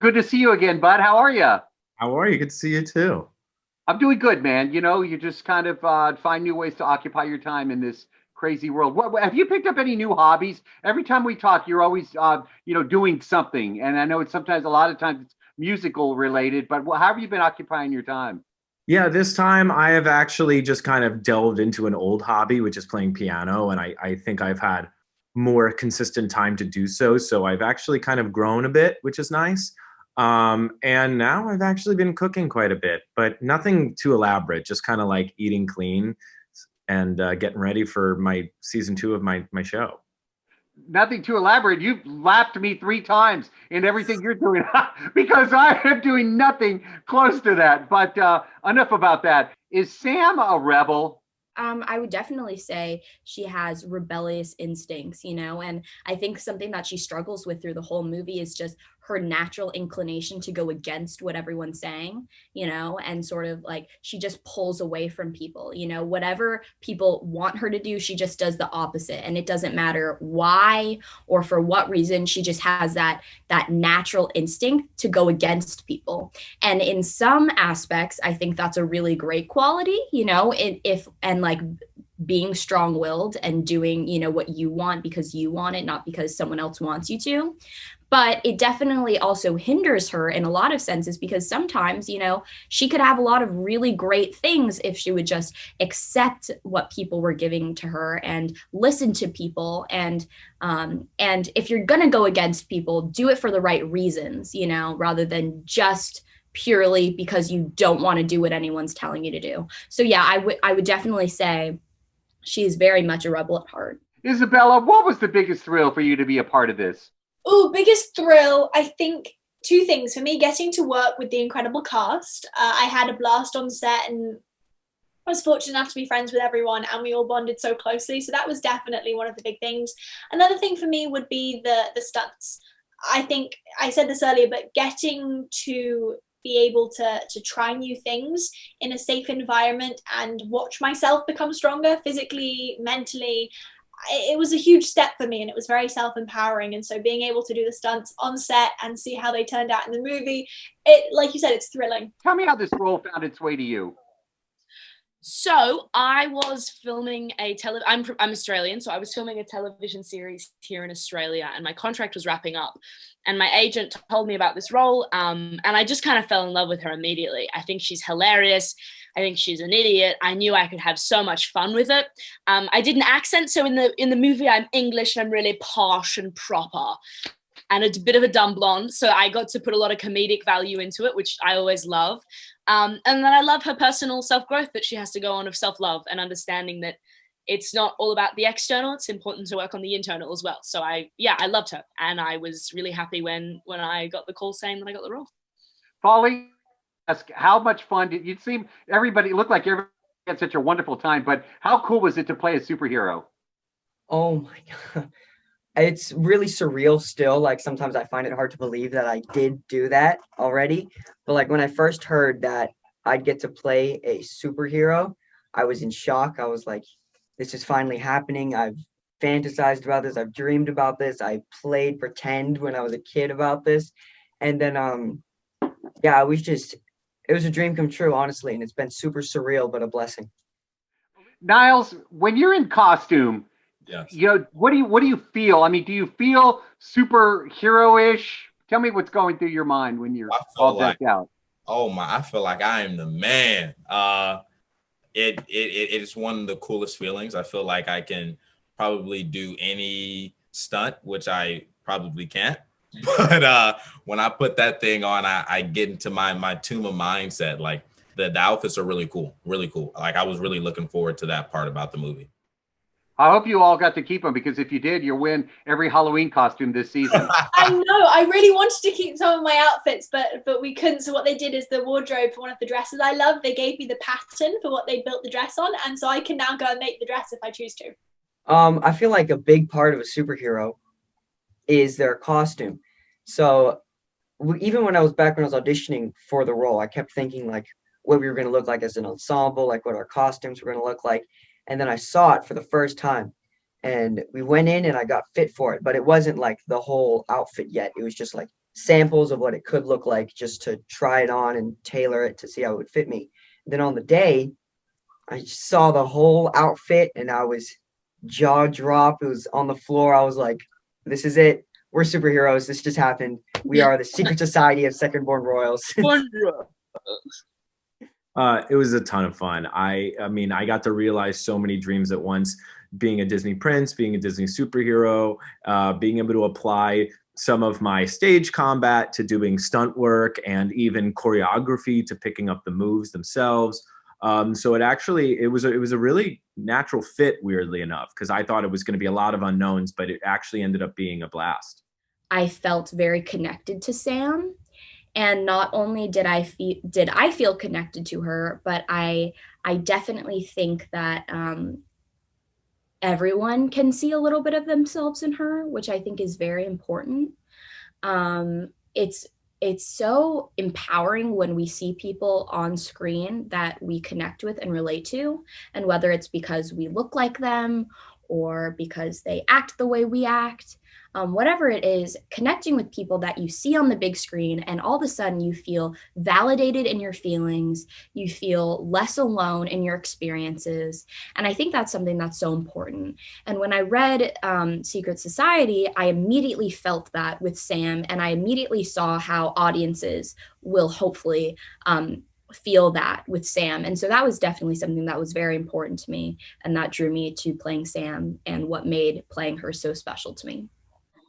good to see you again, bud. How are you? How are you? Good to see you too. I'm doing good, man. You just kind of find new ways to occupy your time in this crazy world. Have you picked up any new hobbies? Every time we talk, you're always, doing something. And I know it's sometimes, a lot of times, it's musical related. But how have you been occupying your time? Yeah, this time I have actually just kind of delved into an old hobby, which is playing piano. And I think I've had more consistent time to do so. So I've actually kind of grown a bit, which is nice. And now I've actually been cooking quite a bit, but nothing too elaborate, just kind of like eating clean and getting ready for my season two of my show. Nothing too elaborate. You've lapped me three times in everything you're doing because I am doing nothing close to that. But enough about that. Is Sam a rebel? I would definitely say she has rebellious instincts, and I think something that she struggles with through the whole movie is just her natural inclination to go against what everyone's saying, and sort of like she just pulls away from people, whatever people want her to do, she just does the opposite. And it doesn't matter why or for what reason, she just has that natural instinct to go against people. And in some aspects, I think that's a really great quality, if and like being strong-willed and doing, what you want because you want it, not because someone else wants you to. But it definitely also hinders her in a lot of senses because sometimes, she could have a lot of really great things if she would just accept what people were giving to her and listen to people. And if you're going to go against people, do it for the right reasons, rather than just purely because you don't want to do what anyone's telling you to do. So yeah, I would definitely say she is very much a rebel at heart. Isabella, what was the biggest thrill for you to be a part of this? Oh, biggest thrill, I think two things. For me, getting to work with the incredible cast. I had a blast on set and I was fortunate enough to be friends with everyone and we all bonded so closely. So that was definitely one of the big things. Another thing for me would be the stunts. I think I said this earlier, but getting to be able to try new things in a safe environment and watch myself become stronger physically, mentally, it was a huge step for me and it was very self-empowering. And so being able to do the stunts on set and see how they turned out in the movie, it, like you said, it's thrilling. Tell me how this role found its way to you. So I was filming I'm Australian, so I was filming a television series here in Australia and my contract was wrapping up. And my agent told me about this role and I just kind of fell in love with her immediately. I think she's hilarious. I think she's an idiot. I knew I could have so much fun with it. I did an accent, so in the movie I'm English and I'm really posh and proper and a bit of a dumb blonde. So I got to put a lot of comedic value into it, which I always love. And then I love her personal self-growth that she has to go on of self-love and understanding that it's not all about the external. It's important to work on the internal as well. So I loved her. And I was really happy when I got the call saying that I got the role. Faly, how much fun did you seem? Everybody looked like everybody had such a wonderful time, but how cool was it to play a superhero? Oh my God. It's really surreal still. Like sometimes I find it hard to believe that I did do that already. But like when I first heard that I'd get to play a superhero, I was in shock. I was like, this is finally happening. I've fantasized about this. I've dreamed about this. I played pretend when I was a kid about this. And then yeah, it was a dream come true, honestly, and it's been super surreal, but a blessing. Niles, when you're in costume, Yes. what do you feel? I mean, do you feel superhero-ish? Tell me what's going through your mind when you're all decked out. Oh my, I feel like I am the man. It is one of the coolest feelings. I feel like I can probably do any stunt, which I probably can't. But when I put that thing on, I get into my Tuma mindset. Like the outfits are really cool, really cool. Like I was really looking forward to that part about the movie. I hope you all got to keep them because if you did, you'll win every Halloween costume this season. I know. I really wanted to keep some of my outfits, but we couldn't. So what they did is the wardrobe for one of the dresses I love, they gave me the pattern for what they built the dress on, and so I can now go and make the dress if I choose to. I feel like a big part of a superhero is their costume. So even when I was auditioning for the role, I kept thinking like what we were going to look like as an ensemble, like what our costumes were going to look like. And then I saw it for the first time and we went in and I got fit for it, but it wasn't like the whole outfit yet. It was just like samples of what it could look like just to try it on and tailor it to see how it would fit me. Then on the day, I saw the whole outfit and I was jaw drop. It was on the floor. I was like, this is it. We're superheroes. This just happened. We are the secret society of second born royals. It was a ton of fun. I mean, I got to realize so many dreams at once, being a Disney prince, being a Disney superhero, being able to apply some of my stage combat to doing stunt work and even choreography to picking up the moves themselves. So it was a really natural fit, weirdly enough, because I thought it was going to be a lot of unknowns, but it actually ended up being a blast. I felt very connected to Sam. And not only did I feel connected to her, but I definitely think that everyone can see a little bit of themselves in her, which I think is very important. It's so empowering when we see people on screen that we connect with and relate to, and whether it's because we look like them or because they act the way we act. Whatever it is, connecting with people that you see on the big screen, and all of a sudden you feel validated in your feelings, you feel less alone in your experiences. And I think that's something that's so important. And when I read Secret Society, I immediately felt that with Sam, and I immediately saw how audiences will hopefully feel that with Sam. And so that was definitely something that was very important to me, and that drew me to playing Sam and what made playing her so special to me.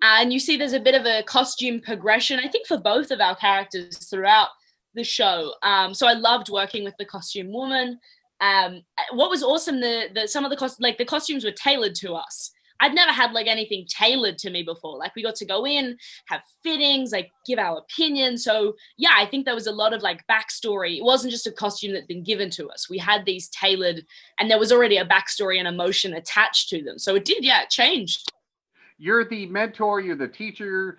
And you see there's a bit of a costume progression, I think, for both of our characters throughout the show. So I loved working with the costume woman. What was awesome, some of the costumes were tailored to us. I'd never had like anything tailored to me before. Like we got to go in, have fittings, like give our opinion. So yeah, I think there was a lot of like backstory. It wasn't just a costume that'd been given to us. We had these tailored, and there was already a backstory and emotion attached to them. So it changed. You're the mentor, you're the teacher,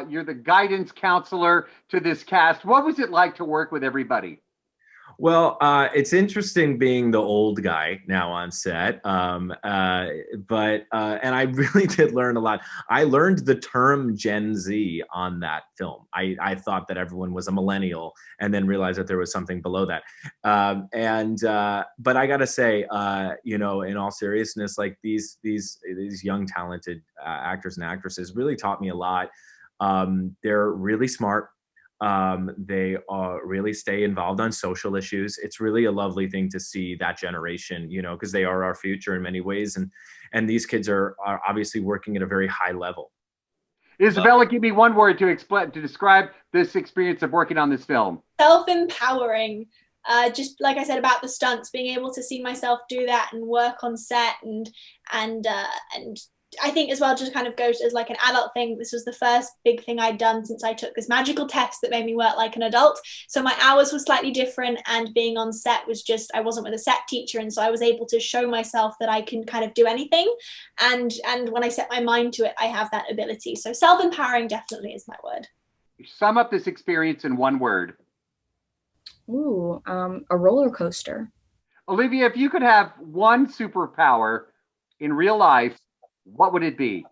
you're the guidance counselor to this cast. What was it like to work with everybody? Well, it's interesting being the old guy now on set, and I really did learn a lot. I learned the term Gen Z on that film. I thought that everyone was a millennial, and then realized that there was something below that. But I gotta say, in all seriousness, like these young talented actors and actresses really taught me a lot. They're really smart. They really stay involved on social issues. It's really a lovely thing to see that generation, because they are our future in many ways. And these kids are obviously working at a very high level. Isabella, give me one word to describe this experience of working on this film. Self-empowering. Just like I said about the stunts, being able to see myself do that and work on set and I think as well just kind of goes as like an adult thing. This was the first big thing I'd done since I took this magical test that made me work like an adult. So my hours were slightly different, and being on set was just, I wasn't with a set teacher. And so I was able to show myself that I can kind of do anything. And when I set my mind to it, I have that ability. So self-empowering definitely is my word. Sum up this experience in one word. Ooh, a roller coaster. Olivia, if you could have one superpower in real life, what would it be?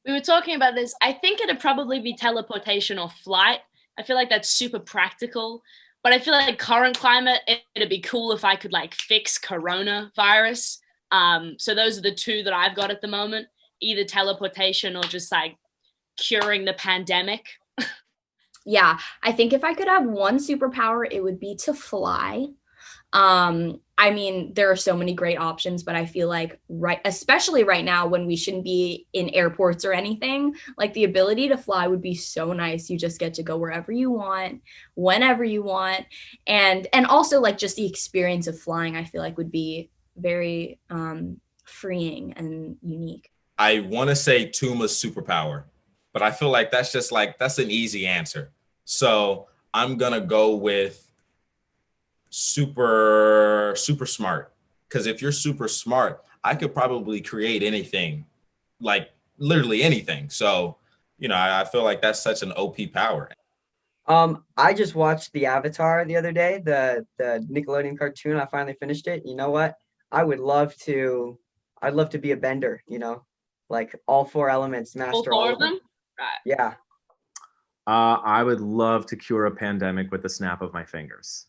We were talking about this. I think it'd probably be teleportation or flight. I feel like that's super practical, but I feel like current climate, it'd be cool if I could like fix coronavirus. So those are the two that I've got at the moment, either teleportation or just like curing the pandemic. Yeah, I think if I could have one superpower, it would be to fly. I mean, there are so many great options, but I feel like especially right now when we shouldn't be in airports or anything, like the ability to fly would be so nice. You just get to go wherever you want, whenever you want. And also like just the experience of flying, I feel like would be very freeing and unique. I want to say Tuma's superpower, but I feel like that's an easy answer. So I'm going to go with super smart, because if you're super smart, I could probably create anything, like literally anything. So I feel like that's such an OP power. I just watched the Avatar the other day, the Nickelodeon cartoon. I finally finished it. You know what, I'd love to be a bender, like all four elements, master all of them. Right. Yeah. I would love to cure a pandemic with the snap of my fingers.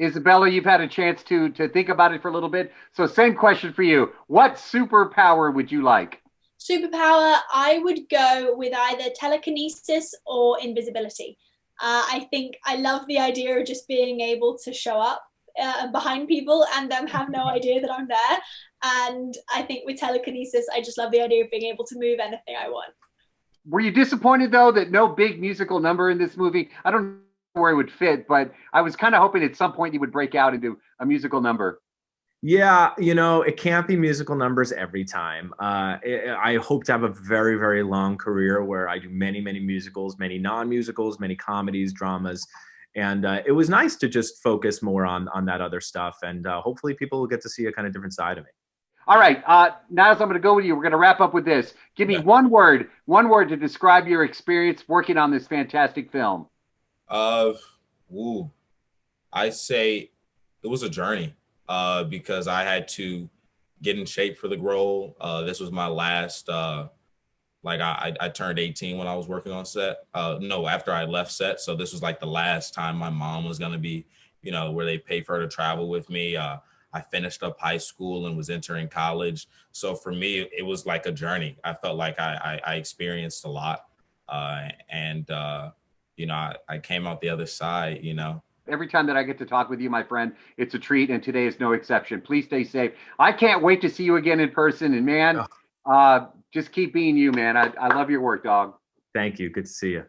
Isabella, you've had a chance to think about it for a little bit. So same question for you. What superpower would you like? Superpower, I would go with either telekinesis or invisibility. I think I love the idea of just being able to show up behind people and them have no idea that I'm there. And I think with telekinesis, I just love the idea of being able to move anything I want. Were you disappointed, though, that no big musical number in this movie? I don't know where it would fit, but I was kind of hoping at some point you would break out into a musical number. Yeah, it can't be musical numbers every time. I hope to have a very, very long career where I do many, many musicals, many non-musicals, many comedies, dramas. And it was nice to just focus more on that other stuff. And hopefully people will get to see a kind of different side of me. All right, Niles, I'm going to go with you. We're going to wrap up with this. Give me one word to describe your experience working on this fantastic film. I say it was a journey because I had to get in shape for the role. This was my last, I turned 18 when I was working on set. No, after I left set. So this was like the last time my mom was going to be, where they pay for her to travel with me. I finished up high school and was entering college. So for me, it was like a journey. I felt like I experienced a lot. I came out the other side, Every time that I get to talk with you, my friend, it's a treat, and today is no exception. Please stay safe. I can't wait to see you again in person, and man, just keep being you, man. I love your work, dog. Thank you. Good to see you.